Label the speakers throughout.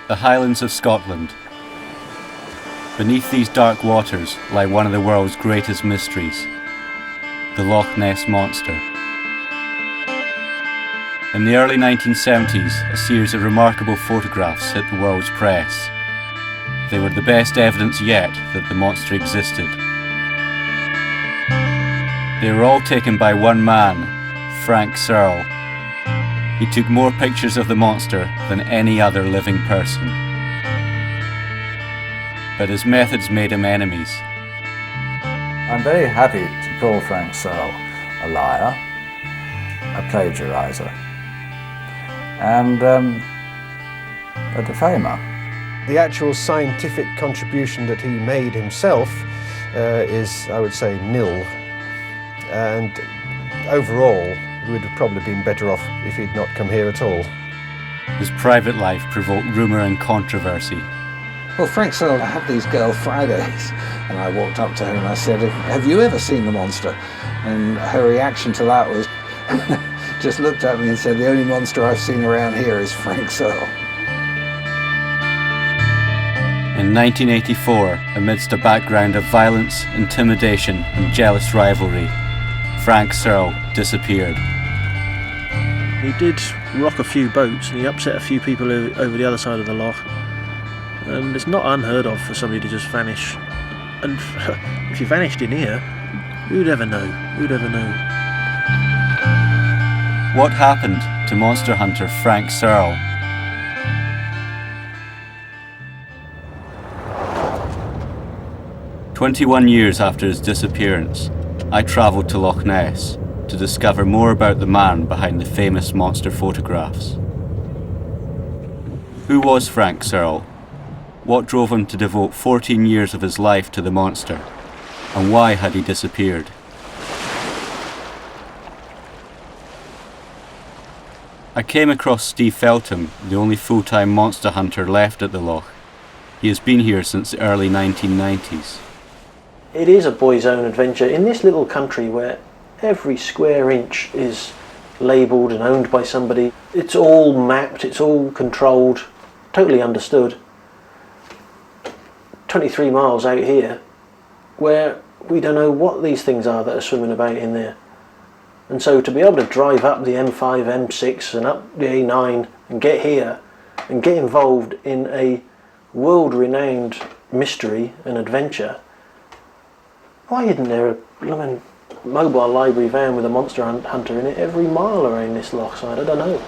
Speaker 1: The Highlands of Scotland. Beneath these dark waters lie one of the world's greatest mysteries, the Loch Ness Monster. In the early 1970s, a series of remarkable photographs hit the world's press. They were the best evidence yet that the monster existed. They were all taken by one man, Frank Searle. He took more pictures of the monster than any other living person. But his methods made him enemies.
Speaker 2: I'm very happy to call Frank Searle a liar, a plagiariser, and a defamer.
Speaker 3: The actual scientific contribution that he made himself is, I would say, nil. And overall, he would have probably been better off if he'd not come here at all.
Speaker 1: His private life provoked rumour and controversy.
Speaker 4: Well, Frank Searle had these girl Fridays, and I walked up to her and I said, "Have you ever seen the monster?" And her reaction to that was, just looked at me and said, "The only monster I've seen around here is Frank Searle."
Speaker 1: In 1984, amidst a background of violence, intimidation and jealous rivalry, Frank Searle disappeared.
Speaker 5: He did rock a few boats and he upset a few people over the other side of the loch. And it's not unheard of for somebody to just vanish. And if you vanished in here, who'd ever know? Who'd ever know?
Speaker 1: What happened to monster hunter Frank Searle? "21 years after his disappearance, I travelled to Loch Ness to discover more about the man behind the famous monster photographs. Who was Frank Searle? What drove him to devote 14 years of his life to the monster? And why had he disappeared? I came across Steve Feltham, the only full-time monster hunter left at the Loch. He has been here since the early 1990s.
Speaker 5: It is a boy's own adventure in this little country where every square inch is labelled and owned by somebody. It's all mapped, it's all controlled, totally understood. 23 miles out here where we don't know what these things are that are swimming about in there. And so to be able to drive up the M5, M6 and up the A9 and get here and get involved in a world-renowned mystery and adventure. Why isn't there a blooming mobile library van with a monster hunter in it every mile around this loch side? I don't know.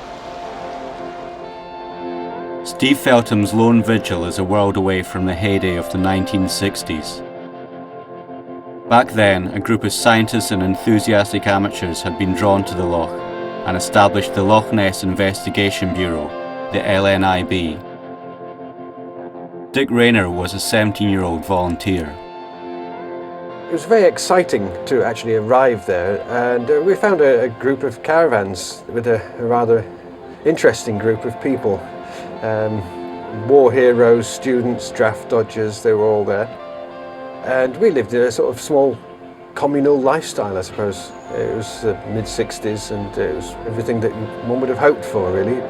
Speaker 1: Steve Feltham's lone vigil is a world away from the heyday of the 1960s. Back then, a group of scientists and enthusiastic amateurs had been drawn to the Loch and established the Loch Ness Investigation Bureau, the LNIB. Dick Rayner was a 17-year-old volunteer.
Speaker 3: It was very exciting to actually arrive there, and we found a group of caravans with a rather interesting group of people. War heroes, students, draft dodgers, they were all there. And we lived in a sort of small communal lifestyle, I suppose. It was the mid-60s and it was everything that one would have hoped for, really.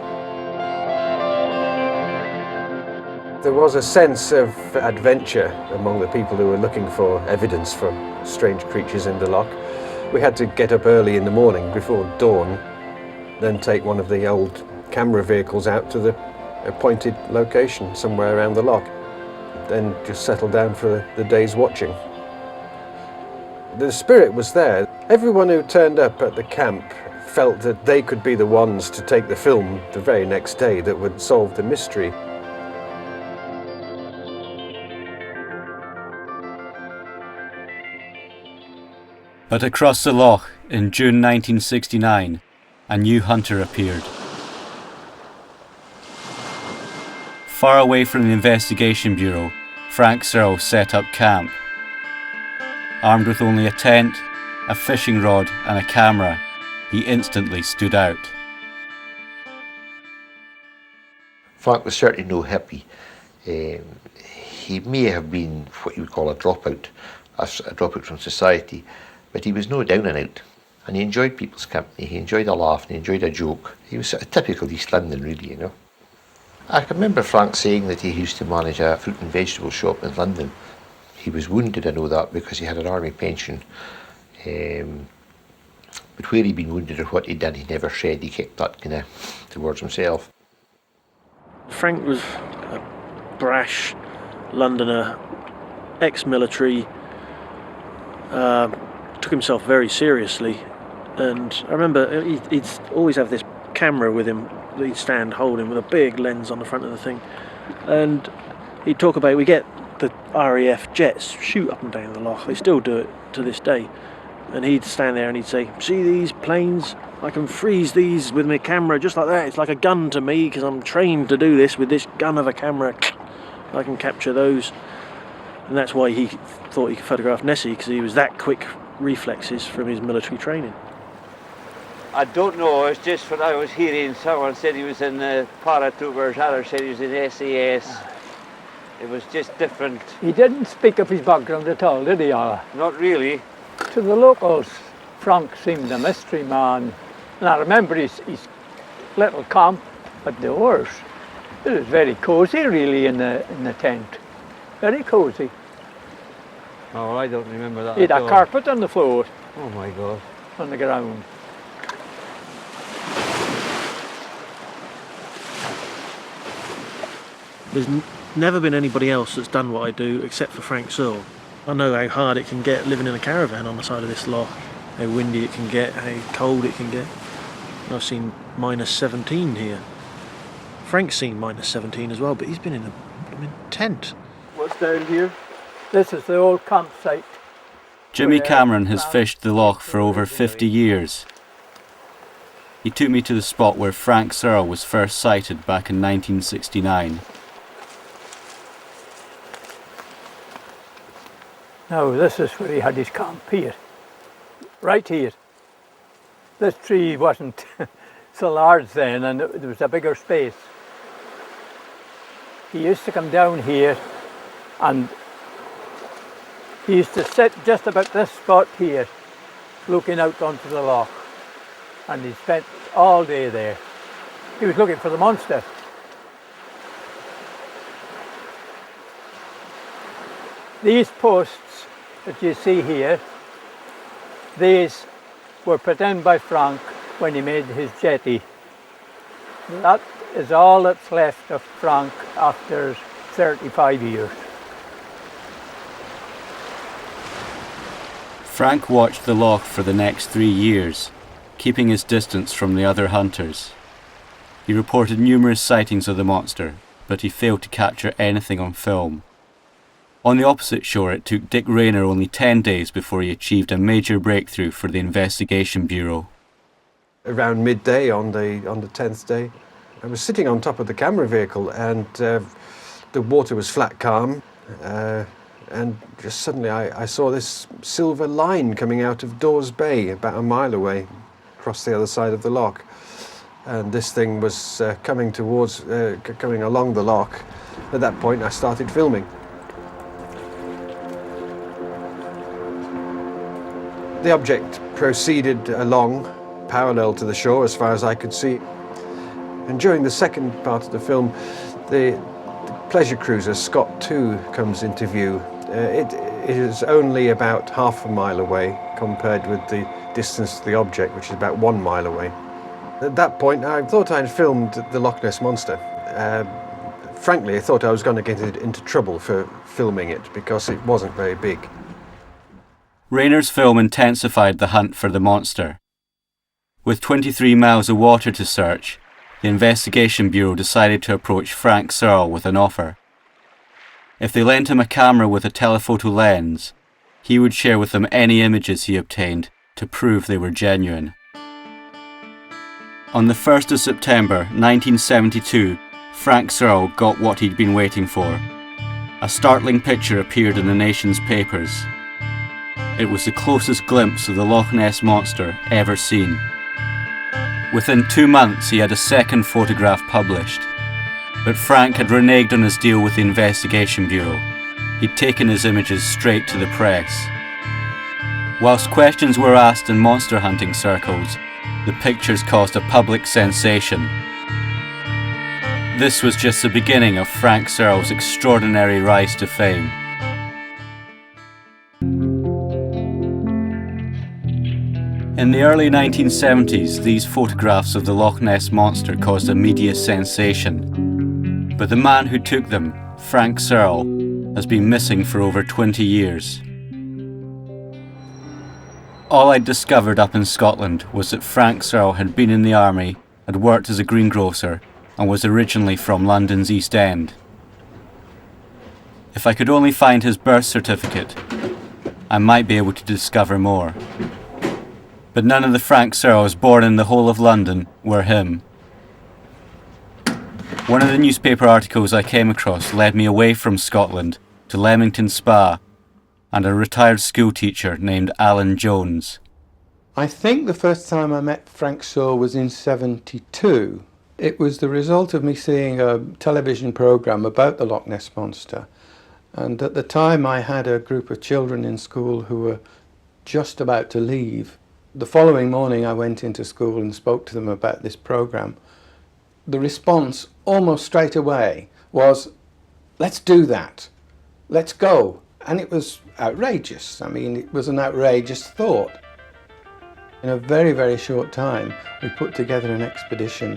Speaker 3: There was a sense of adventure among the people who were looking for evidence for strange creatures in the loch. We had to get up early in the morning before dawn, then take one of the old camera vehicles out to the appointed location somewhere around the loch, then just settle down for the day's watching. The spirit was there. Everyone who turned up at the camp felt that they could be the ones to take the film the very next day that would solve the mystery.
Speaker 1: But across the Loch, in June 1969, a new hunter appeared. Far away from the Investigation Bureau, Frank Searle set up camp. Armed with only a tent, a fishing rod and a camera, he instantly stood out.
Speaker 6: Frank was certainly no hippie. He may have been what you would call a dropout from society, but he was no down and out, and he enjoyed people's company, he enjoyed a laugh, and he enjoyed a joke. He was sort of typical East London, really, you know. I can remember Frank saying that he used to manage a fruit and vegetable shop in London. He was wounded, I know that, because he had an army pension. But where he'd been wounded or what he'd done, he never said. He kept that kind of towards himself.
Speaker 5: Frank was a brash Londoner, ex-military, took himself very seriously, and I remember he'd always have this camera with him that he'd stand holding with a big lens on the front of the thing, and he'd talk about, we get the RAF jets shoot up and down the Loch, they still do it to this day, and he'd stand there and he'd say, see these planes, I can freeze these with my camera just like that, it's like a gun to me because I'm trained to do this with this gun of a camera, I can capture those. And that's why he thought he could photograph Nessie, because he was that quick reflexes from his military training.
Speaker 7: I don't know, it's just when I was hearing someone said he was in the paratroopers, others said he was in SAS. It was just different.
Speaker 8: He didn't speak of his background at all, did he, Ala?
Speaker 7: Not really.
Speaker 8: To the locals, Frank seemed a mystery man. And I remember his little camp at the Oars. It was very cosy, really, in the tent. Very cosy.
Speaker 7: Oh, I don't remember that.
Speaker 8: He had a carpet on the floor.
Speaker 7: Oh my God.
Speaker 8: On the ground.
Speaker 5: There's never been anybody else that's done what I do except for Frank Searle. I know how hard it can get living in a caravan on the side of this loch, how windy it can get, how cold it can get. I've seen minus 17 here. Frank's seen minus 17 as well, but he's been in a tent.
Speaker 7: What's down here?
Speaker 8: This is the old campsite.
Speaker 1: Jimmy Cameron has fished the loch for over 50 years. He took me to the spot where Frank Searle was first sighted back in 1969.
Speaker 8: Now this is where he had his camp here. Right here. This tree wasn't so large then, and there was a bigger space. He used to come down here and he used to sit just about this spot here, looking out onto the loch, and he spent all day there. He was looking for the monster. These posts that you see here, these were put in by Frank when he made his jetty. That is all that's left of Frank after 35 years.
Speaker 1: Frank watched the loch for the next 3 years, keeping his distance from the other hunters. He reported numerous sightings of the monster, but he failed to capture anything on film. On the opposite shore, it took Dick Rayner only 10 days before he achieved a major breakthrough for the Investigation Bureau.
Speaker 3: Around midday on the 10th day, I was sitting on top of the camera vehicle, and the water was flat calm, and just suddenly I saw this silver line coming out of Dawes Bay, about a mile away, across the other side of the loch. And this thing was coming along the loch. At that point, I started filming. The object proceeded along, parallel to the shore as far as I could see. And during the second part of the film, the pleasure cruiser Scott 2 comes into view. It is only about half a mile away compared with the distance to the object, which is about 1 mile away. At that point, I thought I'd filmed the Loch Ness Monster. Frankly, I thought I was going to get into trouble for filming it because it wasn't very big.
Speaker 1: Rayner's film intensified the hunt for the monster. With 23 miles of water to search, the Investigation Bureau decided to approach Frank Searle with an offer. If they lent him a camera with a telephoto lens, he would share with them any images he obtained to prove they were genuine. On the 1st of September 1972, Frank Searle got what he'd been waiting for. A startling picture appeared in the nation's papers. It was the closest glimpse of the Loch Ness Monster ever seen. Within 2 months, he had a second photograph published. But Frank had reneged on his deal with the Investigation Bureau. He'd taken his images straight to the press. Whilst questions were asked in monster hunting circles, the pictures caused a public sensation. this was just the beginning of Frank Searle's extraordinary rise to fame. In the early 1970s, these photographs of the Loch Ness Monster caused a media sensation. But the man who took them, Frank Searle, has been missing for over 20 years. All I'd discovered up in Scotland was that Frank Searle had been in the army, had worked as a greengrocer, and was originally from London's East End. If I could only find his birth certificate, I might be able to discover more. But none of the Frank Searles born in the whole of London were him. One of the newspaper articles I came across led me away from Scotland to Leamington Spa and a retired schoolteacher named Alan Jones.
Speaker 9: I think the first time I met Frank Searle was in '72. It was the result of me seeing a television programme about the Loch Ness Monster. And at the time I had a group of children in school who were just about to leave. The following morning I went into school and spoke to them about this programme. The response almost straight away was, let's do that, let's go. And it was outrageous. I mean, it was an outrageous thought. In a very, very short time, we put together an expedition.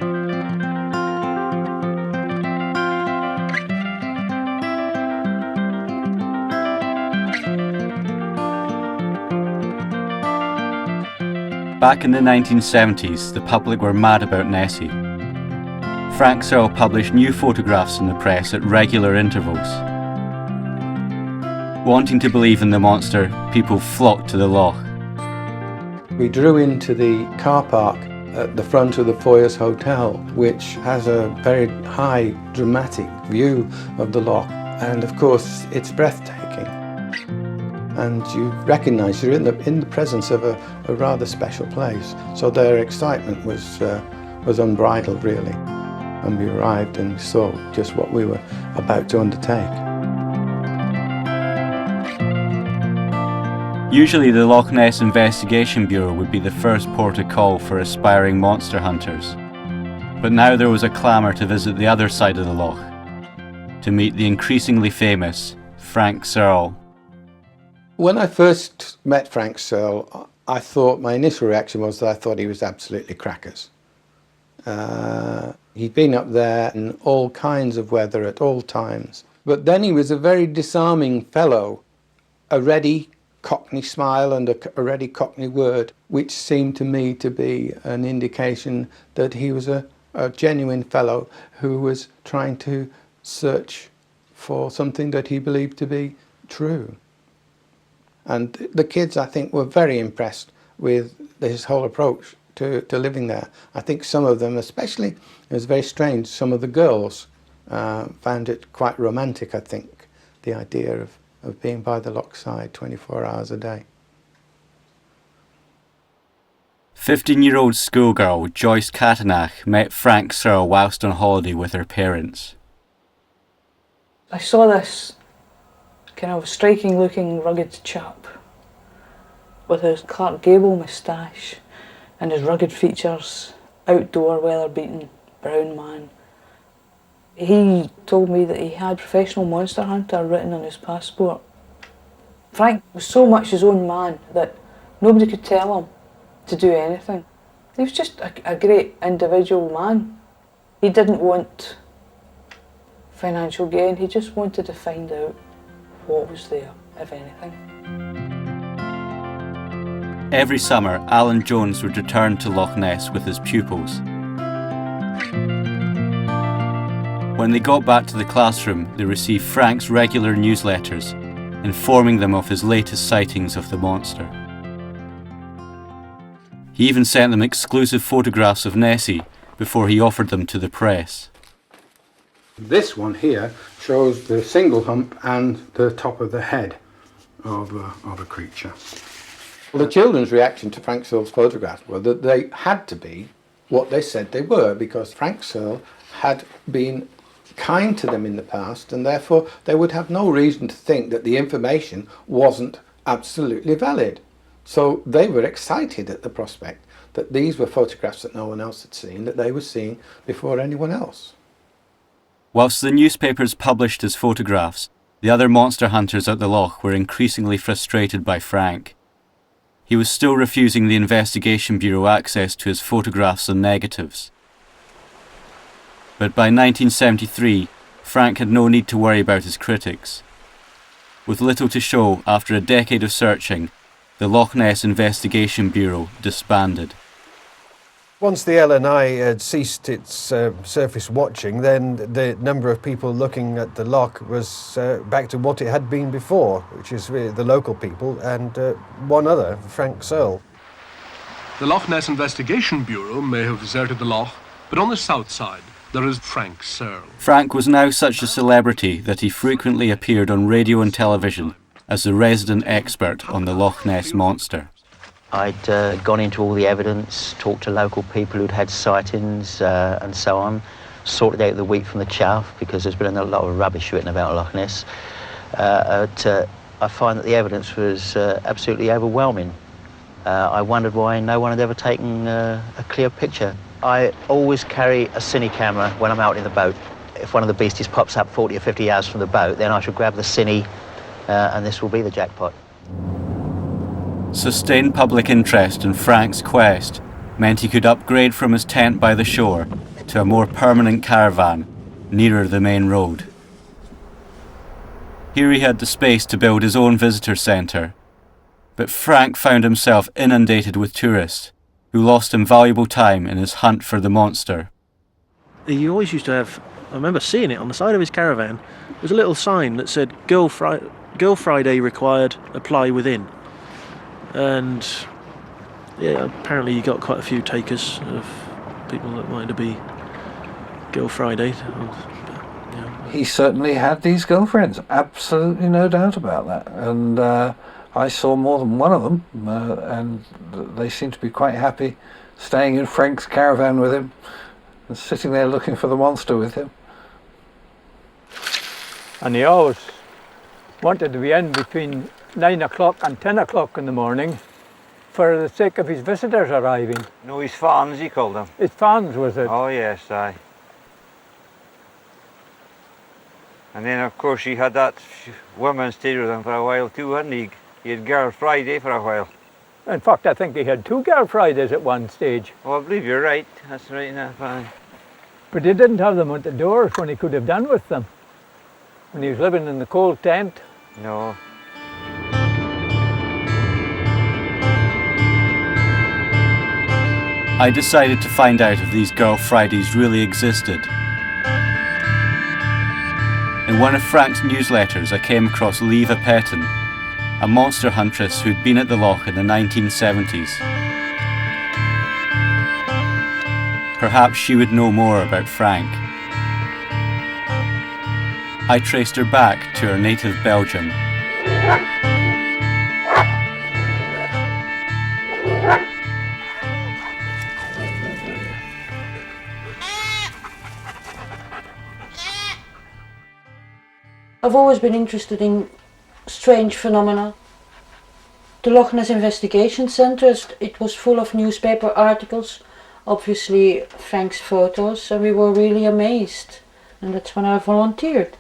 Speaker 1: Back in the 1970s, the public were mad about Nessie. Frank Searle published new photographs in the press at regular intervals. Wanting to believe in the monster, people flocked to the Loch.
Speaker 9: We drew into the car park at the front of the Foyers Hotel, which has a very high, dramatic view of the Loch, and of course it's breathtaking. And you recognise you're in the presence of a rather special place. So their excitement was unbridled, really. And we arrived and saw just what we were about to undertake.
Speaker 1: Usually the Loch Ness Investigation Bureau would be the first port of call for aspiring monster hunters. But now there was a clamour to visit the other side of the Loch, to meet the increasingly famous Frank Searle.
Speaker 9: When I first met Frank Searle, my initial reaction was that I thought he was absolutely crackers. He'd been up there in all kinds of weather at all times. But then he was a very disarming fellow, a ready Cockney smile and a ready Cockney word, which seemed to me to be an indication that he was a genuine fellow who was trying to search for something that he believed to be true. And the kids, I think, were very impressed with his whole approach to living there. I think some of them, especially, it was very strange, some of the girls found it quite romantic, I think, the idea of being by the loch side 24 hours a day.
Speaker 1: 15-year-old schoolgirl Joyce Catanach met Frank Searle whilst on holiday with her parents.
Speaker 10: I saw this kind of striking looking rugged chap with his Clark Gable moustache and his rugged features, outdoor, weather-beaten, brown man. He told me that he had professional monster hunter written on his passport. Frank was so much his own man that nobody could tell him to do anything. He was just a great individual man. He didn't want financial gain, he just wanted to find out what was there, if anything.
Speaker 1: Every summer, Alan Jones would return to Loch Ness with his pupils. When they got back to the classroom, they received Frank's regular newsletters, informing them of his latest sightings of the monster. He even sent them exclusive photographs of Nessie before he offered them to the press.
Speaker 9: This one here shows the single hump and the top of the head of a creature. Well, the children's reaction to Frank Searle's photographs were that they had to be what they said they were, because Frank Searle had been kind to them in the past, and therefore they would have no reason to think that the information wasn't absolutely valid. So they were excited at the prospect that these were photographs that no one else had seen, that they were seeing before anyone else.
Speaker 1: Whilst the newspapers published his photographs, the other monster hunters at the Loch were increasingly frustrated by Frank. He was still refusing the Investigation Bureau access to his photographs and negatives. But by 1973, Frank had no need to worry about his critics. With little to show after a decade of searching, the Loch Ness Investigation Bureau disbanded.
Speaker 3: Once the LNI had ceased its surface watching, then the number of people looking at the loch was back to what it had been before, which is really the local people and one other, Frank Searle.
Speaker 11: The Loch Ness Investigation Bureau may have deserted the loch, but on the south side there is Frank Searle.
Speaker 1: Frank was now such a celebrity that he frequently appeared on radio and television as the resident expert on the Loch Ness Monster.
Speaker 12: I'd gone into all the evidence, talked to local people who'd had sightings and so on, sorted out the wheat from the chaff because there's been a lot of rubbish written about Loch Ness. I find that the evidence was absolutely overwhelming. I wondered why no one had ever taken a clear picture. I always carry a cine camera when I'm out in the boat. If one of the beasties pops up 40 or 50 yards from the boat, then I shall grab the cine and this will be the jackpot.
Speaker 1: Sustained public interest in Frank's quest meant he could upgrade from his tent by the shore to a more permanent caravan nearer the main road. Here he had the space to build his own visitor centre, but Frank found himself inundated with tourists who lost invaluable time in his hunt for the monster.
Speaker 5: He always used to have, I remember seeing it on the side of his caravan, there was a little sign that said Girl Friday required, apply within. And yeah, apparently he got quite a few takers of people that wanted to be Girl Friday. Yeah.
Speaker 4: He certainly had these girlfriends, absolutely no doubt about that. And I saw more than one of them, and they seemed to be quite happy staying in Frank's caravan with him and sitting there looking for the monster with him.
Speaker 8: And he always wanted to be in between 9 o'clock and 10 o'clock in the morning for the sake of his visitors arriving.
Speaker 7: No, his fans, he called them.
Speaker 8: His fans, was it?
Speaker 7: Oh yes, aye. And then of course he had that woman stayed with him for a while too, hadn't he? He had Girl Friday for a while.
Speaker 8: In fact, I think he had 2 Girl Fridays at one stage.
Speaker 7: Oh, I believe you're right. That's right enough, aye.
Speaker 8: But he didn't have them at the doors when he could have done with them. When he was living in the cold tent.
Speaker 7: No.
Speaker 1: I decided to find out if these Girl Fridays really existed. In one of Frank's newsletters, I came across Leva Petton, a monster huntress who'd been at the Loch in the 1970s. Perhaps she would know more about Frank. I traced her back to her native Belgium.
Speaker 10: I've always been interested in strange phenomena. The Loch Ness Investigation Centre, it was full of newspaper articles, obviously Frank's photos, and we were really amazed. And that's when I volunteered.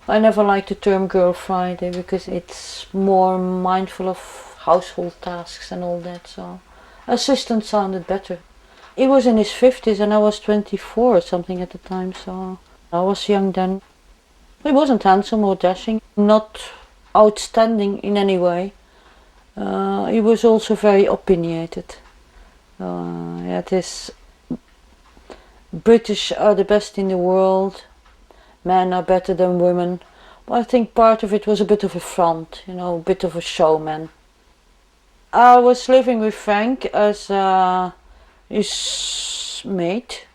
Speaker 10: I never liked the term Girl Friday because it's more mindful of household tasks and all that, so assistant sounded better. He was in his 50s and I was 24 or something at the time, so I was young then. He wasn't handsome or dashing, not outstanding in any way. He was also very opinionated. He had this British are the best in the world, men are better than women. But I think part of it was a bit of a front, you know, a bit of a showman. I was living with Frank as his mate.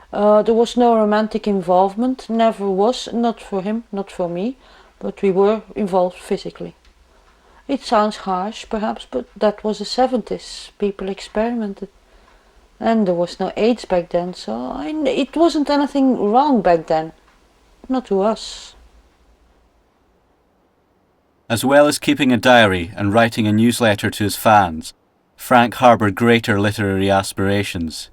Speaker 10: There was no romantic involvement, never was, not for him, not for me, but we were involved physically. It sounds harsh perhaps, but that was the 70s, people experimented. And there was no AIDS back then, so it wasn't anything wrong back then, not to us.
Speaker 1: As well as keeping a diary and writing a newsletter to his fans, Frank harboured greater literary aspirations.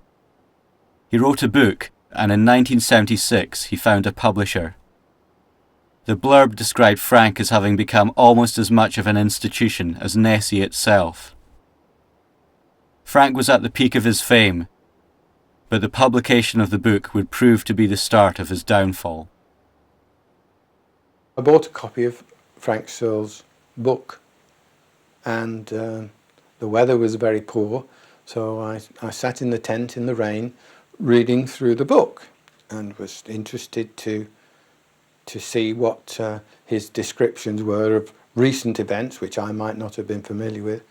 Speaker 1: He wrote a book, and in 1976 he found a publisher. The blurb described Frank as having become almost as much of an institution as Nessie itself. Frank was at the peak of his fame, but the publication of the book would prove to be the start of his downfall.
Speaker 9: I bought a copy of Frank Searle's book, and the weather was very poor, so I sat in the tent in the rain reading through the book and was interested to see what his descriptions were of recent events which I might not have been familiar with.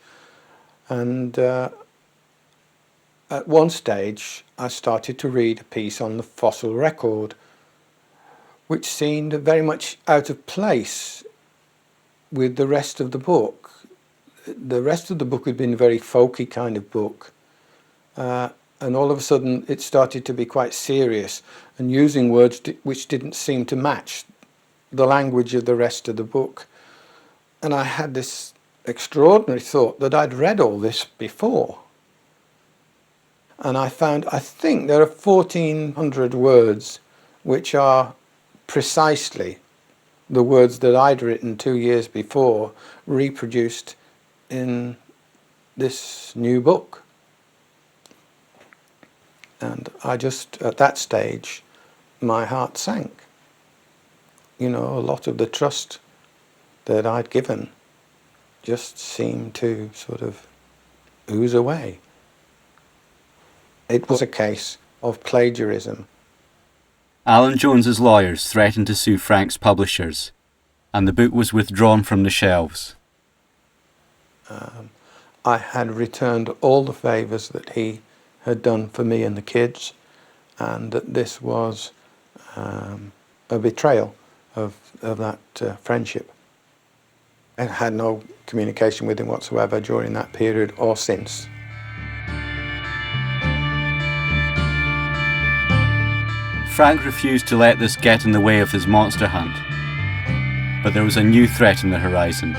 Speaker 9: And at one stage I started to read a piece on the fossil record, which seemed very much out of place with the rest of the book. The rest of the book had been a very folky kind of book, and all of a sudden it started to be quite serious and using words which didn't seem to match the language of the rest of the book. And I had this extraordinary thought that I'd read all this before. And I think there are 1,400 words which are precisely the words that I'd written 2 years before, reproduced in this new book. And I just, at that stage, my heart sank. You know, a lot of the trust that I'd given just seemed to sort of ooze away. It was a case of plagiarism.
Speaker 1: Alan Jones's lawyers threatened to sue Frank's publishers, and the book was withdrawn from the shelves.
Speaker 9: I had returned all the favours that he had done for me and the kids, and that this was a betrayal of that friendship. I had no communication with him whatsoever during that period or since.
Speaker 1: Frank refused to let this get in the way of his monster hunt, but there was a new threat on the horizon.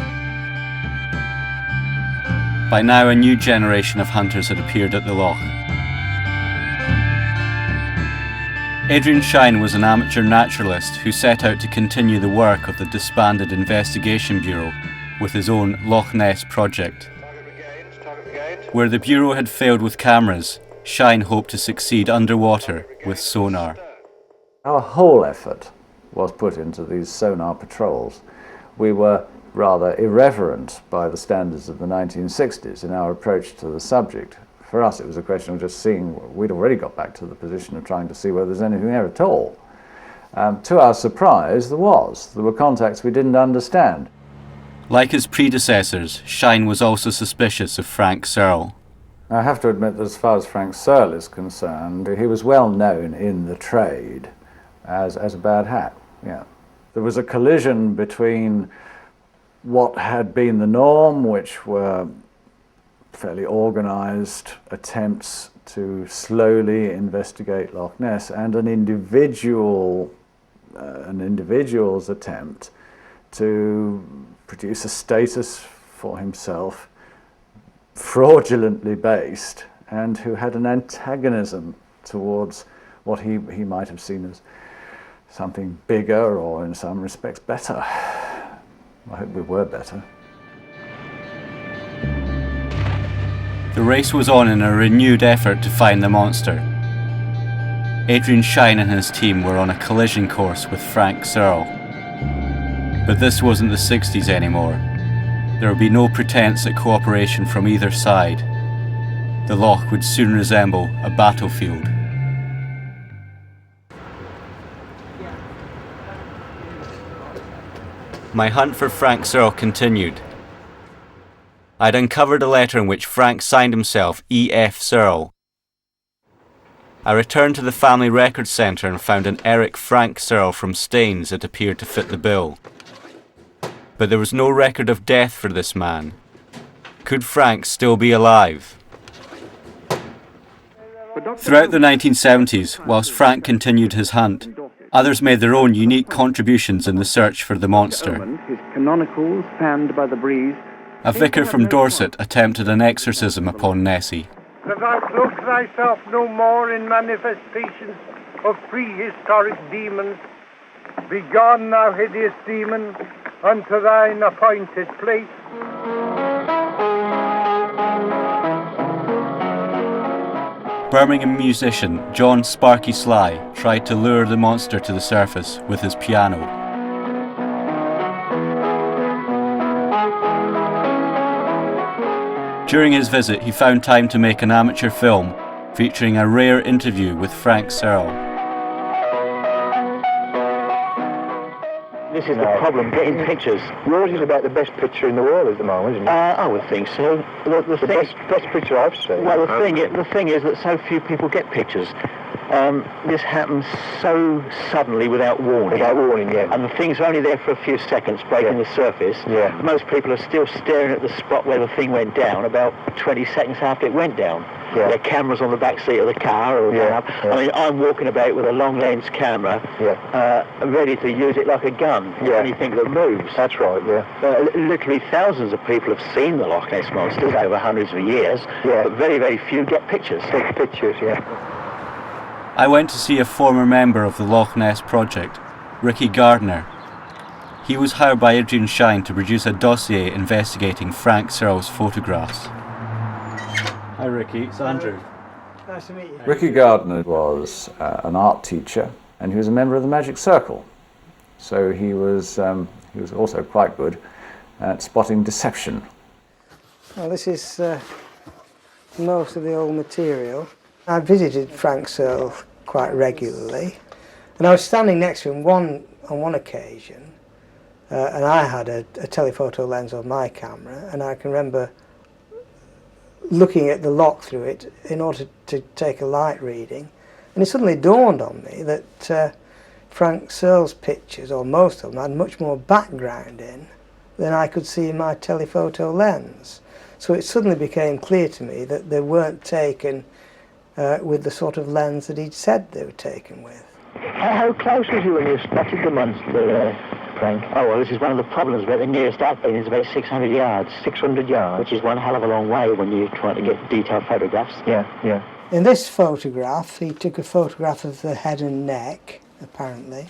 Speaker 1: By now a new generation of hunters had appeared at the Loch. Adrian Shine was an amateur naturalist who set out to continue the work of the disbanded Investigation Bureau with his own Loch Ness project. Where the Bureau had failed with cameras, Shine hoped to succeed underwater with sonar.
Speaker 2: Our whole effort was put into these sonar patrols. We were rather irreverent by the standards of the 1960s in our approach to the subject. For us, it was a question of just seeing. We'd already got back to the position of trying to see whether there's anything there at all. To our surprise, there was. There were contacts we didn't understand.
Speaker 1: Like his predecessors, Shine was also suspicious of Frank Searle.
Speaker 2: I have to admit that as far as Frank Searle is concerned, he was well known in the trade as a bad hat. Yeah. There was a collision between what had been the norm, which were fairly organised attempts to slowly investigate Loch Ness, and an individual's attempt to produce a status for himself, fraudulently based, and who had an antagonism towards what he might have seen as something bigger, or in some respects better. I hope we were better.
Speaker 1: The race was on in a renewed effort to find the monster. Adrian Shine and his team were on a collision course with Frank Searle. But this wasn't the 60s anymore. There would be no pretense at cooperation from either side. The Loch would soon resemble a battlefield. My hunt for Frank Searle continued. I'd uncovered a letter in which Frank signed himself E.F. Searle. I returned to the family records centre and found an Eric Frank Searle from Staines that appeared to fit the bill. But there was no record of death for this man. Could Frank still be alive? Throughout the 1970s, whilst Frank continued his hunt, others made their own unique contributions in the search for the monster.
Speaker 13: His canonicals fanned by the breeze.
Speaker 1: A vicar from Dorset attempted an exorcism upon Nessie.
Speaker 14: That thou cloak thyself no more in manifestations of prehistoric demons. Begone, thou hideous demon, unto thine appointed place.
Speaker 1: Birmingham musician John Sparky Sly tried to lure the monster to the surface with his piano. During his visit, he found time to make an amateur film featuring a rare interview with Frank Searle.
Speaker 15: This is the problem, getting pictures.
Speaker 16: Yours is about the best picture in the world at the moment, isn't it?
Speaker 15: I would think so.
Speaker 16: The best picture I've seen.
Speaker 15: Well, the thing is that so few people get pictures. This happens so suddenly without warning.
Speaker 16: Without warning, yeah.
Speaker 15: And the thing's only there for a few seconds, breaking the surface.
Speaker 16: Yeah.
Speaker 15: Most people are still staring at the spot where the thing went down about 20 seconds after it went down.
Speaker 16: Yeah.
Speaker 15: Their cameras on the back seat of the car or
Speaker 16: Yeah.
Speaker 15: I mean, I'm walking about with a long lens camera, ready to use it like a gun.
Speaker 16: Yeah.
Speaker 15: Anything that moves.
Speaker 16: That's right, yeah.
Speaker 15: Literally thousands of people have seen the Loch Ness monsters over hundreds of years, but very, very few get pictures.
Speaker 16: Take pictures, yeah.
Speaker 1: I went to see a former member of the Loch Ness project, Ricky Gardner. He was hired by Adrian Shine to produce a dossier investigating Frank Searle's photographs. Hi Ricky, it's Andrew.
Speaker 8: Nice to meet you.
Speaker 2: Ricky Gardner was an art teacher, and he was a member of the Magic Circle. So he was also quite good at spotting deception.
Speaker 17: Well, this is most of the old material. I visited Frank Searle quite regularly, and I was standing next to him on one occasion, and I had a telephoto lens on my camera, and I can remember looking at the lock through it in order to take a light reading, and it suddenly dawned on me that Frank Searle's pictures, or most of them, had much more background in than I could see in my telephoto lens. So it suddenly became clear to me that they weren't taken with the sort of lens that he'd said they were taken with.
Speaker 15: How close was you when you spotted the monster, Frank? Oh, well, this is one of the problems, but the nearest I've been is about 600 yards. 600 yards? Which is one hell of a long way when you're trying to get detailed photographs.
Speaker 16: Yeah, yeah.
Speaker 17: In this photograph, he took a photograph of the head and neck, apparently.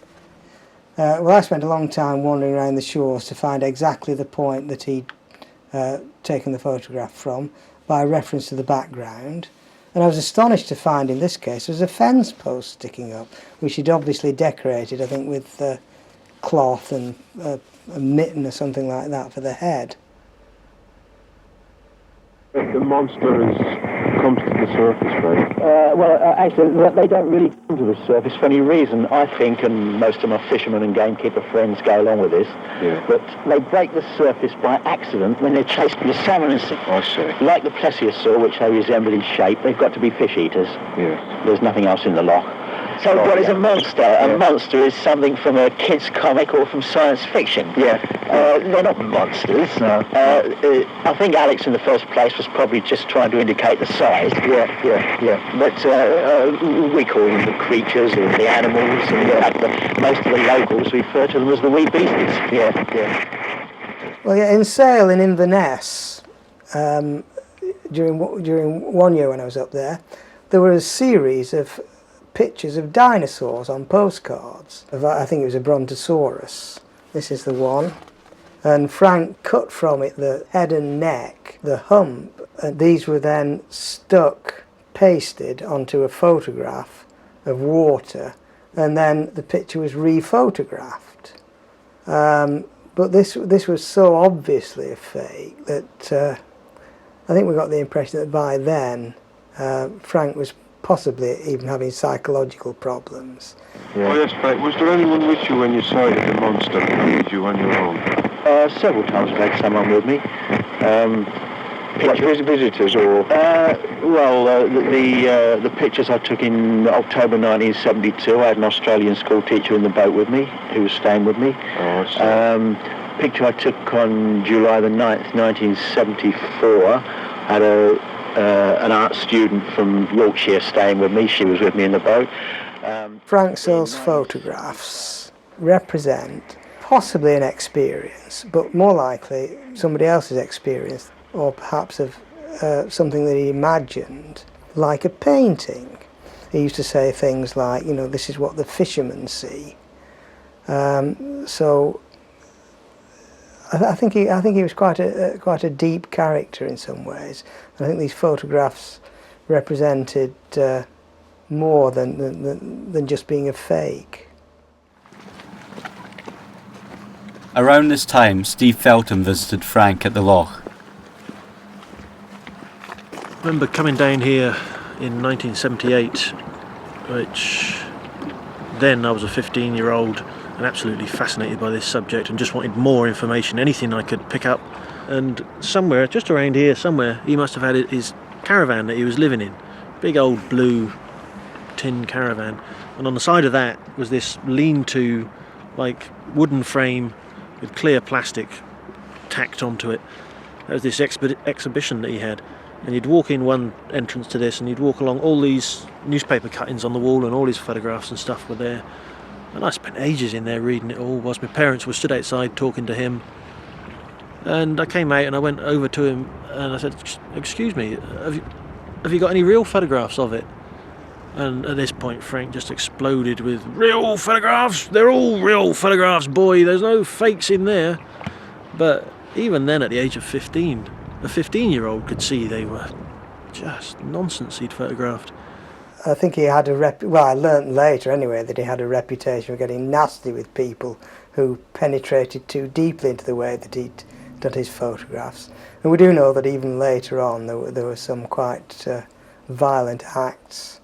Speaker 17: Well, I spent a long time wandering around the shores to find exactly the point that he'd taken the photograph from by reference to the background. And I was astonished to find in this case there was a fence post sticking up, which he'd obviously decorated, I think, with cloth and a mitten or something like that for the head.
Speaker 16: The monster comes to the surface, Frank.
Speaker 15: Actually, they don't really come to the surface for any reason, I think, and most of my fishermen and gamekeeper friends go along with this.
Speaker 16: Yeah.
Speaker 15: But they break the surface by accident when they're chasing the salmon.
Speaker 16: I see.
Speaker 15: Like the plesiosaur, which they resemble in shape, they've got to be fish eaters.
Speaker 16: Yeah.
Speaker 15: There's nothing else in the loch. So what is a monster? A monster is something from a kid's comic or from science fiction.
Speaker 16: Yeah.
Speaker 15: They're not monsters.
Speaker 16: No.
Speaker 15: I think Alex in the first place was probably just trying to indicate the size.
Speaker 16: Yeah.
Speaker 15: But we call them the creatures or the animals. And most of the locals refer to them as the wee beasties. Yeah.
Speaker 17: Well, yeah, in Searle and in Ness, during one year when I was up there were a series of pictures of dinosaurs on postcards. I think it was a Brontosaurus. This is the one. And Frank cut from it the head and neck, the hump, and these were then pasted onto a photograph of water, and then the picture was re-photographed. But this was so obviously a fake that I think we got the impression that by then Frank was possibly even having psychological problems.
Speaker 16: Yeah. Oh yes, Frank, was there anyone with you when you sighted the monster, or did you on your own?
Speaker 15: Several times I've had someone with me.
Speaker 16: Visitors or?
Speaker 15: The pictures I took in October 1972, I had an Australian school teacher in the boat with me, who was staying with me.
Speaker 16: Oh, I see.
Speaker 15: Picture I took on July the 9th, 1974, had an art student from Yorkshire staying with me. She was with me in the boat.
Speaker 17: Frank Searle's photographs represent possibly an experience, but more likely somebody else's experience, or perhaps of something that he imagined, like a painting. he used to say things like, you know, this is what the fishermen see. So I think he was quite a deep character in some ways. I think these photographs represented more than just being a fake.
Speaker 1: Around this time, Steve Feltham visited Frank at the Loch.
Speaker 5: I remember coming down here in 1978, which then I was a 15-year-old and absolutely fascinated by this subject and just wanted more information, anything I could pick up. And somewhere, just around here somewhere, he must have had his caravan that he was living in. Big old blue tin caravan. And on the side of that was this lean-to, like, wooden frame with clear plastic tacked onto it. That was this exhibition that he had. And you'd walk in one entrance to this and you'd walk along, all these newspaper cuttings on the wall and all his photographs and stuff were there. And I spent ages in there reading it all whilst my parents were stood outside talking to him. And I came out and I went over to him and I said, "Excuse me, have you got any real photographs of it?" And at this point Frank just exploded with, "Real photographs? They're all real photographs, boy. There's no fakes in there." But even then, at the age of 15, a 15-year-old could see they were just nonsense he'd photographed.
Speaker 17: I think he had well, I learnt later anyway that he had a reputation for getting nasty with people who penetrated too deeply into the way that he'd done his photographs. And we do know that even later on there were some quite violent acts.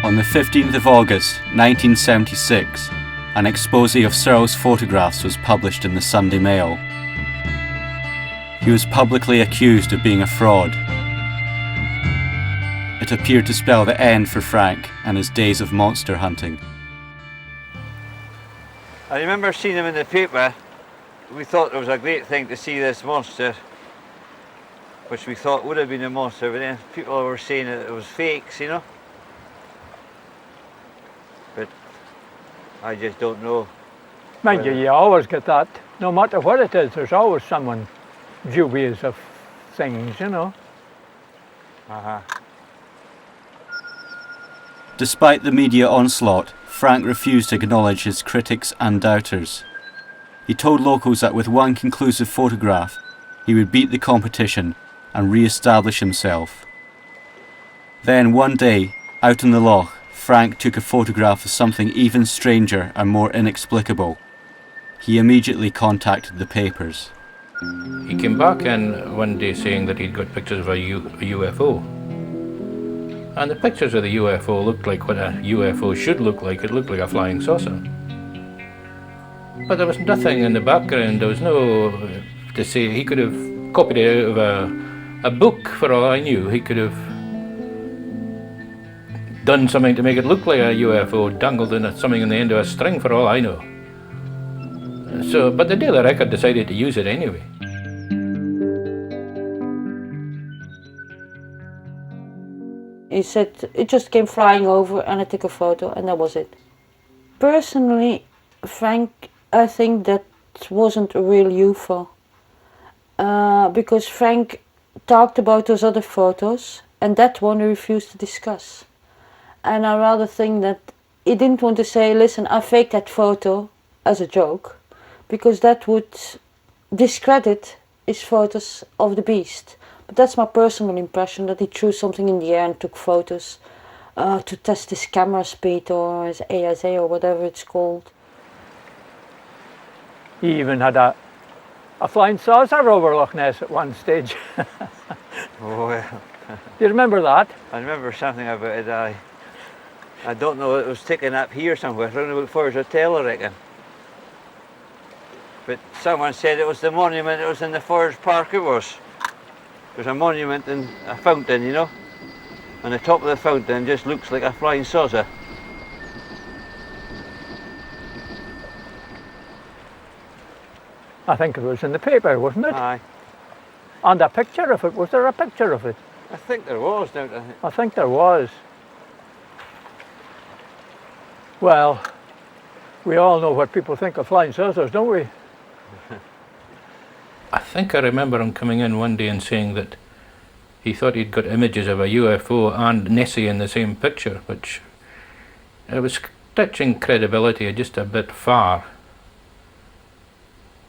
Speaker 1: On the 15th of August 1976, an exposé of Searle's photographs was published in the Sunday Mail. He was publicly accused of being a fraud. It appeared to spell the end for Frank and his days of monster hunting.
Speaker 7: I remember seeing him in the paper. We thought it was a great thing to see this monster, which we thought would have been a monster, but then people were saying that it was fakes, you know. But I just don't know.
Speaker 8: Mind you, you always get that. No matter what it is, there's always someone dubious of things, you know.
Speaker 7: Uh-huh.
Speaker 1: Despite the media onslaught, Frank refused to acknowledge his critics and doubters. He told locals that with one conclusive photograph, he would beat the competition and re-establish himself. Then one day, out in the Loch, Frank took a photograph of something even stranger and more inexplicable. He immediately contacted the papers.
Speaker 18: He came back in one day saying that he'd got pictures of a UFO. And the pictures of the UFO looked like what a UFO should look like. It looked like a flying saucer. But there was nothing in the background. There was no to say. He could have copied it out of a book for all I knew. He could have done something to make it look like a UFO, dangled in something in the end of a string for all I know. So, but the Daily Record decided to use it anyway.
Speaker 10: He said it just came flying over and I took a photo and that was it. Personally, Frank, I think that wasn't a real UFO. Because Frank talked about those other photos and that one he refused to discuss. And I rather think that he didn't want to say, listen, I faked that photo as a joke, because that would discredit his photos of the beast. But that's my personal impression, that he threw something in the air and took photos to test his camera speed or his ASA or whatever it's called.
Speaker 8: He even had a flying saucer over Loch Ness at one stage.
Speaker 7: Oh, well.
Speaker 8: Do you remember that?
Speaker 7: I remember something about it. I don't know, it was taken up here somewhere, around about Forge Hotel, I reckon. But someone said it was the monument, it was in the Forest Park it was. There's a monument and a fountain, you know, and the top of the fountain just looks like a flying saucer.
Speaker 8: I think it was in the paper, wasn't it?
Speaker 7: Aye.
Speaker 8: And a picture of it, was there a picture of it?
Speaker 7: I think there was, don't I?
Speaker 8: I think there was. Well, we all know what people think of flying saucers, don't we?
Speaker 18: I think I remember him coming in one day and saying that he thought he'd got images of a UFO and Nessie in the same picture, which it was stretching credibility just a bit far.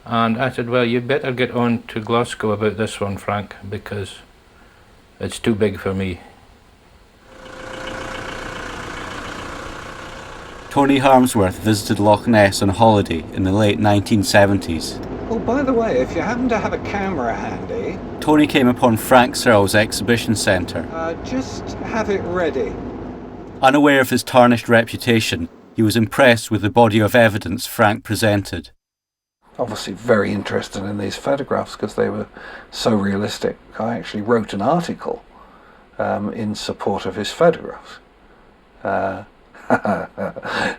Speaker 18: And I said, well, you better get on to Glasgow about this one, Frank, because it's too big for me.
Speaker 1: Tony Harmsworth visited Loch Ness on holiday in the late 1970s.
Speaker 4: Oh, by the way, if you happen to have a camera handy...
Speaker 1: Tony came upon Frank Searle's exhibition centre.
Speaker 4: Just have it ready.
Speaker 1: Unaware of his tarnished reputation, he was impressed with the body of evidence Frank presented.
Speaker 4: Obviously very interested in these photographs because they were so realistic. I actually wrote an article in support of his photographs.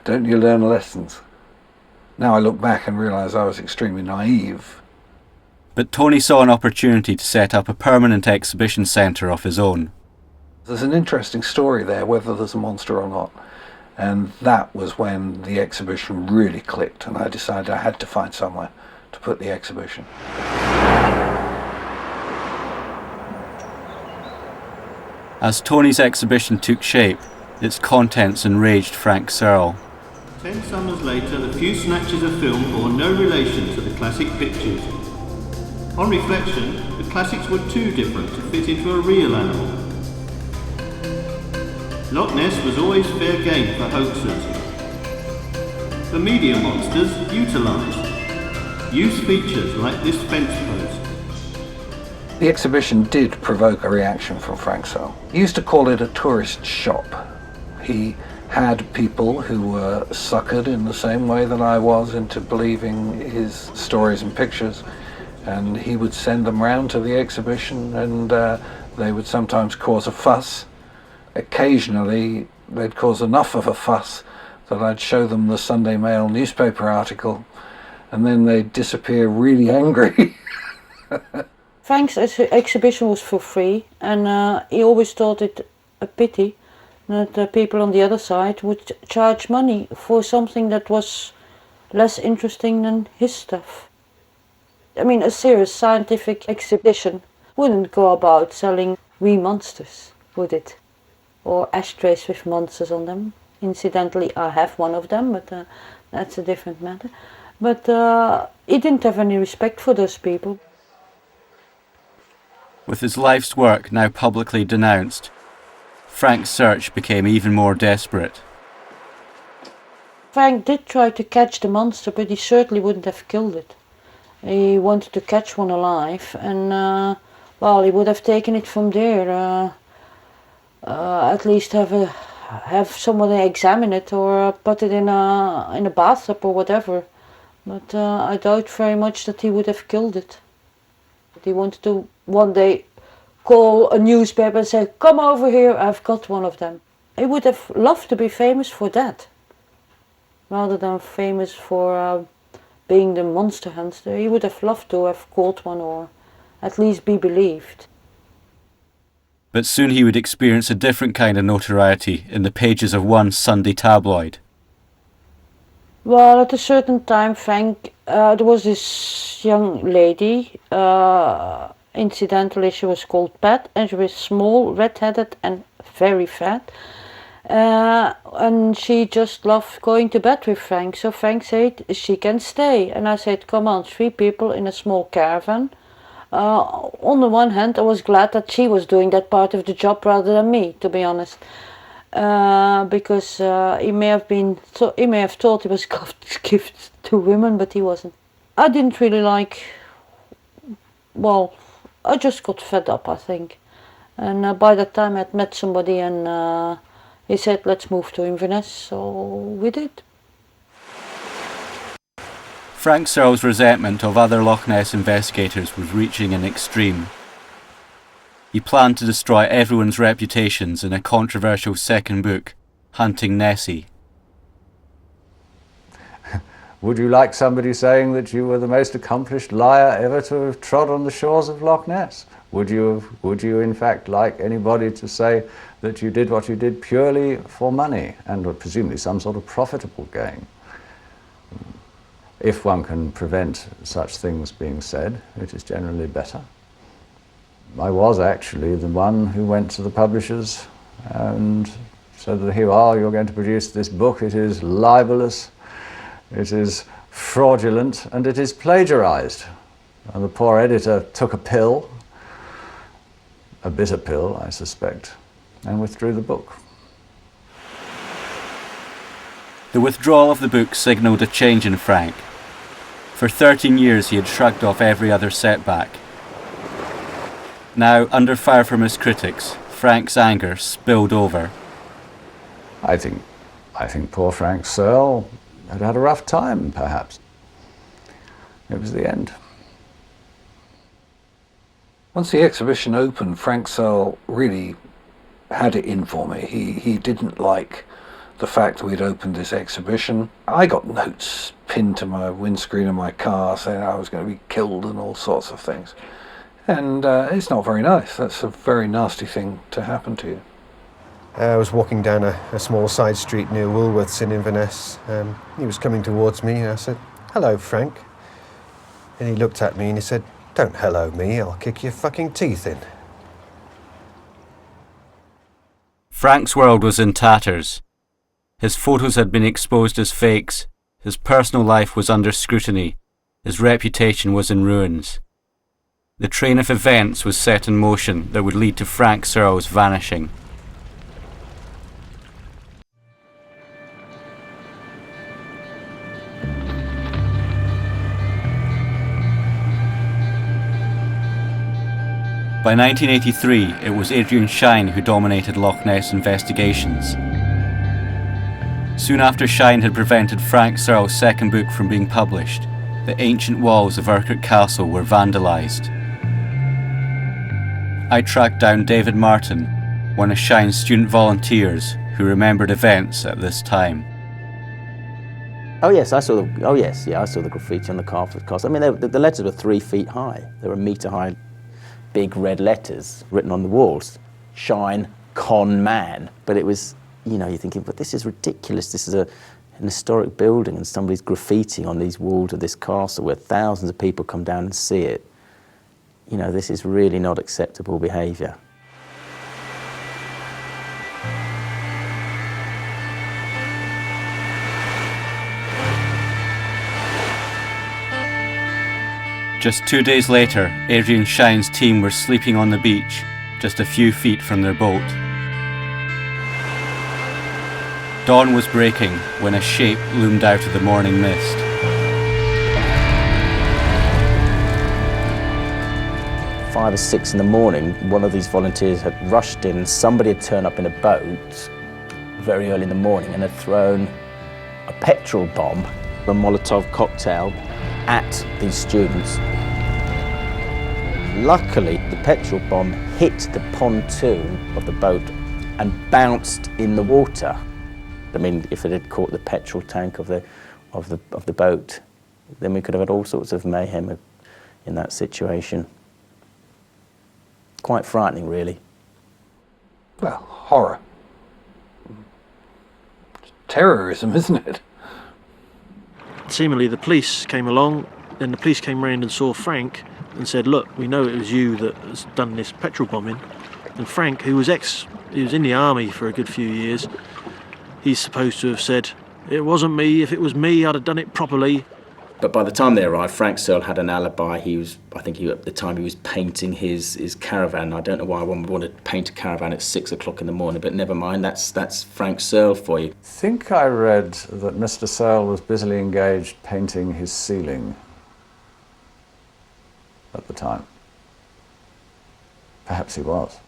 Speaker 4: Don't you learn lessons? Now I look back and realise I was extremely naive.
Speaker 1: But Tony saw an opportunity to set up a permanent exhibition centre of his own.
Speaker 4: There's an interesting story there, whether there's a monster or not. And that was when the exhibition really clicked, and I decided I had to find somewhere to put the exhibition.
Speaker 1: As Tony's exhibition took shape, its contents enraged Frank Searle.
Speaker 19: 10 summers later, the few snatches of film bore no relation to the classic pictures. On reflection, the classics were too different to fit into a real animal. Loch Ness was always fair game for hoaxers. The media monsters used features like this fence post.
Speaker 4: The exhibition did provoke a reaction from Frank Searle. He used to call it a tourist shop. He had people who were suckered in the same way that I was into believing his stories and pictures, and he would send them round to the exhibition, and they would sometimes cause a fuss. Occasionally they'd cause enough of a fuss that I'd show them the Sunday Mail newspaper article, and then they'd disappear really angry.
Speaker 10: Frank's exhibition was for free, and he always thought it a pity that people on the other side would charge money for something that was less interesting than his stuff. I mean, a serious scientific exhibition wouldn't go about selling wee monsters, would it? Or ashtrays with monsters on them. Incidentally, I have one of them, but that's a different matter. But he didn't have any respect for those people.
Speaker 1: With his life's work now publicly denounced, Frank's search became even more desperate.
Speaker 10: Frank did try to catch the monster, but he certainly wouldn't have killed it. He wanted to catch one alive, and well, he would have taken it from there. At least have somebody examine it, or put it in a bathtub or whatever. But I doubt very much that he would have killed it. He wanted to one day call a newspaper and say, "Come over here, I've got one of them." He would have loved to be famous for that, rather than famous for being the monster hunter. He would have loved to have caught one, or at least be believed.
Speaker 1: But soon he would experience a different kind of notoriety in the pages of one Sunday tabloid.
Speaker 10: Well, at a certain time, Frank, there was this young lady, incidentally she was called Pat, and she was small, red-headed and very fat. And she just loved going to bed with Frank, so Frank said she can stay. And I said, come on, 3 people in a small caravan. On the one hand, I was glad that she was doing that part of the job rather than me, to be honest. Because he may have thought he was gifted to women, but he wasn't. I didn't really like, well, I just got fed up, I think. And by that time I'd met somebody, and he said, let's move to Inverness, so we did.
Speaker 1: Frank Searle's resentment of other Loch Ness investigators was reaching an extreme. He planned to destroy everyone's reputations in a controversial second book, Hunting Nessie.
Speaker 2: Would you like somebody saying that you were the most accomplished liar ever to have trod on the shores of Loch Ness? Would you in fact like anybody to say that you did what you did purely for money and presumably some sort of profitable gain? If one can prevent such things being said, it is generally better. I was actually the one who went to the publishers and said that here you are, you're going to produce this book, it is libelous, it is fraudulent, and it is plagiarized. And the poor editor took a pill, a bitter pill, I suspect, and withdrew the book.
Speaker 1: The withdrawal of the book signalled a change in Frank. For 13 years he had shrugged off every other setback. Now, under fire from his critics, Frank's anger spilled over.
Speaker 2: I think poor Frank Searle had had a rough time, perhaps. It was the end.
Speaker 4: Once the exhibition opened, Frank Searle really had it in for me. He didn't like the fact that we'd opened this exhibition. I got notes pinned to my windscreen of my car saying I was going to be killed and all sorts of things. And it's not very nice. That's a very nasty thing to happen to you.
Speaker 3: I was walking down a small side street near Woolworths in Inverness. He was coming towards me and I said, "Hello, Frank." And he looked at me and he said, "Don't hello me, I'll kick your fucking teeth in."
Speaker 1: Frank's world was in tatters. His photos had been exposed as fakes, his personal life was under scrutiny, his reputation was in ruins. The train of events was set in motion that would lead to Frank Searle's vanishing. By 1983, it was Adrian Shine who dominated Loch Ness investigations. Soon after Shine had prevented Frank Searle's second book from being published, the ancient walls of Urquhart Castle were vandalised. I tracked down David Martin, one of Shine's student volunteers who remembered events at this time.
Speaker 12: Oh yes, I saw the graffiti on the Carford Castle. I mean, the letters were 3 feet high. They were a metre high, big red letters written on the walls. Shine, con man. But it was, you know, you're thinking, but this is ridiculous. This is an historic building and somebody's graffitiing on these walls of this castle where thousands of people come down and see it. You know, this is really not acceptable behaviour.
Speaker 1: Just 2 days later, Adrian Shine's team were sleeping on the beach, just a few feet from their boat. Dawn was breaking when a shape loomed out of the morning mist.
Speaker 12: Five or 6 in the morning, one of these volunteers had rushed in. Somebody had turned up in a boat very early in the morning and had thrown a petrol bomb, a Molotov cocktail, at these students. Luckily, the petrol bomb hit the pontoon of the boat and bounced in the water. I mean, if it had caught the petrol tank of the boat, then we could have had all sorts of mayhem in that situation. Quite frightening, really.
Speaker 4: Well, horror. Terrorism, isn't it?
Speaker 5: Seemingly the police came along, then the police came round and saw Frank and said, "Look, we know it was you that has done this petrol bombing." And Frank, who was in the army for a good few years, he's supposed to have said, "It wasn't me. If it was me, I'd have done it properly."
Speaker 12: But by the time they arrived, Frank Searle had an alibi. At the time he was painting his caravan. I don't know why one would want to paint a caravan at 6 o'clock in the morning, but never mind, that's Frank Searle for you.
Speaker 2: I think I read that Mr. Searle was busily engaged painting his ceiling at the time. Perhaps he was.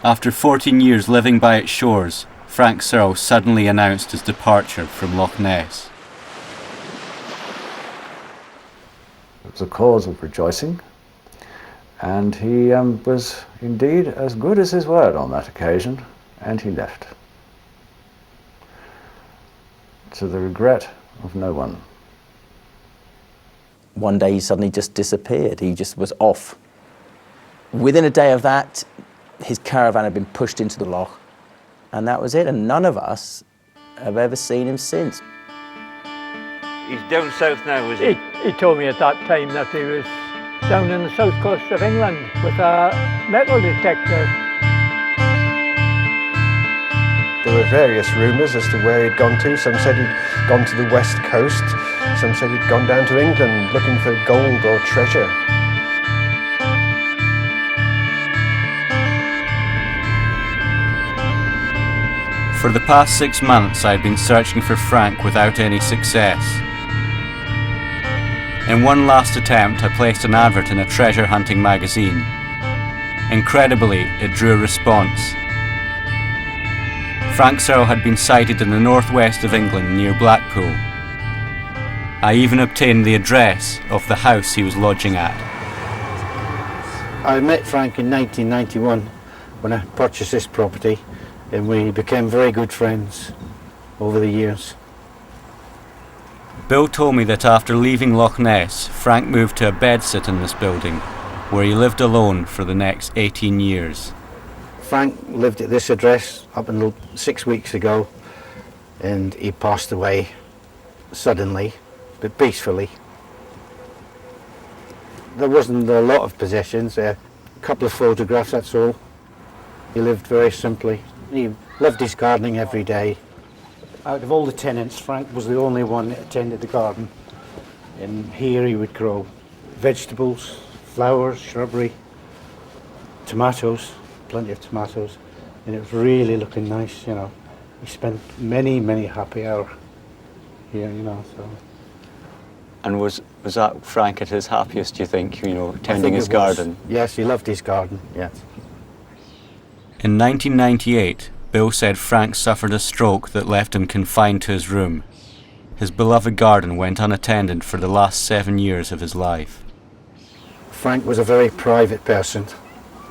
Speaker 1: After 14 years living by its shores, Frank Searle suddenly announced his departure from Loch Ness.
Speaker 2: It was a cause of rejoicing, and he was indeed as good as his word on that occasion, and he left. To the regret of no one.
Speaker 12: One day he suddenly just disappeared. He just was off. Within a day of that, his caravan had been pushed into the loch, and that was it, and none of us have ever seen him since.
Speaker 7: He's down south now, is he?
Speaker 8: He told me at that time that he was down in the south coast of England with a metal detector.
Speaker 3: There were various rumours as to where he'd gone to. Some said he'd gone to the west coast. Some said he'd gone down to England looking for gold or treasure.
Speaker 1: For the past 6 months, I'd been searching for Frank without any success. In one last attempt, I placed an advert in a treasure hunting magazine. Incredibly, it drew a response. Frank Searle had been sighted in the northwest of England near Blackpool. I even obtained the address of the house he was lodging at.
Speaker 20: I met Frank in 1991 when I purchased this property, and we became very good friends over the years.
Speaker 1: Bill told me that after leaving Loch Ness, Frank moved to a bedsit in this building, where he lived alone for the next 18 years.
Speaker 20: Frank lived at this address up until 6 weeks ago, and he passed away suddenly, but peacefully. There wasn't a lot of possessions, a couple of photographs, that's all. He lived very simply. He loved his gardening every day. Out of all the tenants, Frank was the only one that attended the garden. And here he would grow vegetables, flowers, shrubbery, tomatoes, plenty of tomatoes. And it was really looking nice, you know. He spent many, many happy hours here, you know, so.
Speaker 1: And was that Frank at his happiest, do you think, you know, tending his garden?
Speaker 20: Yes, he loved his garden, yes.
Speaker 1: In 1998, Bill said Frank suffered a stroke that left him confined to his room. His beloved garden went unattended for the last 7 years of his life.
Speaker 20: Frank was a very private person.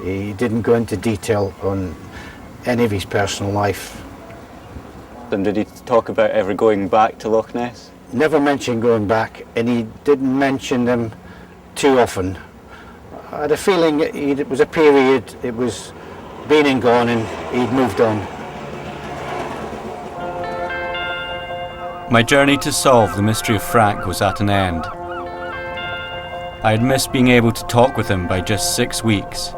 Speaker 20: He didn't go into detail on any of his personal life.
Speaker 1: And did he talk about ever going back to Loch Ness?
Speaker 20: Never mentioned going back, and he didn't mention them too often. I had a feeling it was a period, it was been and gone, and he'd moved on.
Speaker 1: My journey to solve the mystery of Frank was at an end. I had missed being able to talk with him by just 6 weeks.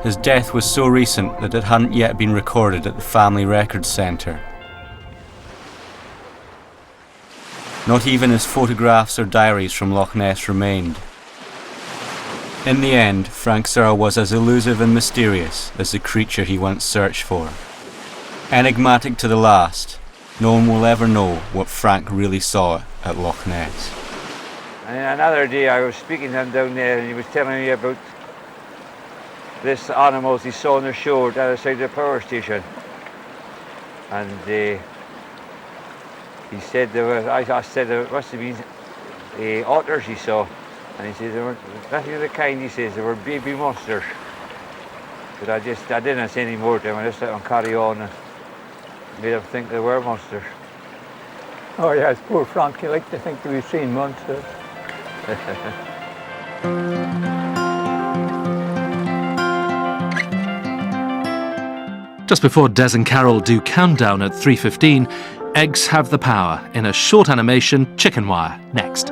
Speaker 1: His death was so recent that it hadn't yet been recorded at the Family Records Centre. Not even his photographs or diaries from Loch Ness remained. In the end, Frank Searle was as elusive and mysterious as the creature he once searched for. Enigmatic to the last, no one will ever know what Frank really saw at Loch Ness.
Speaker 7: And then another day I was speaking to him down there, and he was telling me about this animals he saw on the shore the other side of the power station. And he said there was, I said there must have been otters he saw. And he says there were nothing of the kind, he says, there were baby monsters. But I didn't say any more to him, I just let him carry on and made him think there were monsters.
Speaker 8: Oh yes, poor Frank, he liked to think that we've seen monsters.
Speaker 11: Just before Des and Carol do Countdown at 3:15, Eggs Have the Power in a short animation chicken wire next.